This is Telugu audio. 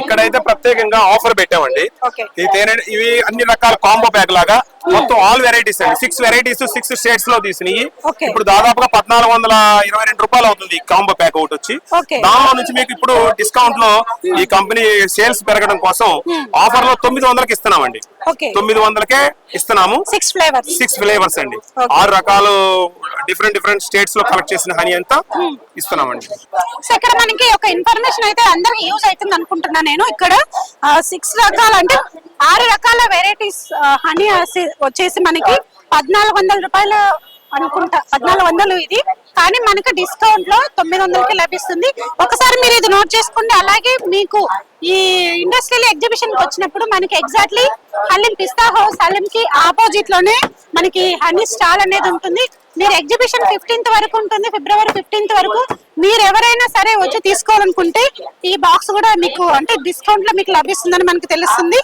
ఇక్కడైతే ప్రత్యేకంగా ఆఫర్ పెట్టామండి. Okay. ఈ తేనె ఇవి అన్ని రకాల కాంబో ప్యాక్ లాగా మొత్తం ఆల్ వెరైటీస్ అండి. 6 వెరైటీస్ 6 స్టేట్స్ లో తీసినాయి. Okay. ఇప్పుడు దాదాపుగా 1422 రూపాయలు అవుతుంది ఈ కాంబో ప్యాక్ ఒకటి వచ్చి. Okay. దానిలో నుంచి మీకు ఇప్పుడు డిస్కౌంట్ లో ఈ కంపెనీ సేల్స్ పెరగడం కోసం ఆఫర్ లో 900కి ఇస్తున్నామండి. Okay. 900కే ఇస్తున్నాము. 6 ఫ్లేవర్స్ 6 ఫ్లేవర్స్ అండి. Okay. 6 రకాలు డిఫరెంట్ స్టేట్స్ లో కలెక్ట్ చేసిన హనీ అంతా ఇస్తున్నామండి. సో ఇక్కడ మనకి ఒక ఇన్ఫర్మేషన్ అయితే అందరికి యూజ్ అవుతుంది అనుకుంటున్నా నేను. ఇక్కడ 6 రకాల అంటే 6 రకాల వెరైటీస్ హనీ వచ్చేసి మనకి 1400 రూపాయలు అనుకుంటా. 1400 ఇది, కానీ మనకి డిస్కౌంట్ లో 900కి లభిస్తుంది. ఒకసారి మీరు ఇది నోట్ చేసుకోండి. అలాగే మీకు ఈ ఇండస్ట్రియల్ ఎగ్జిబిషన్ కి వచ్చినప్పుడు మనకి ఎగ్జాక్ట్లీ హలీం పిస్తా హౌస్ హలీం కి ఆపోజిట్ లోనే మనకి హనీ స్టాల్ అనేది ఉంటుంది. మీరు ఎగ్జిబిషన్ 15th వరకు ఉంటుంది, ఫిబ్రవరి 15th వరకు. మీరు ఎవరైనా సరే వచ్చి తీసుకోవాలనుకుంటే ఈ బాక్స్ కూడా మీకు అంటే డిస్కౌంట్ లో మీకు లభిస్తుందని మనకు తెలుస్తుంది.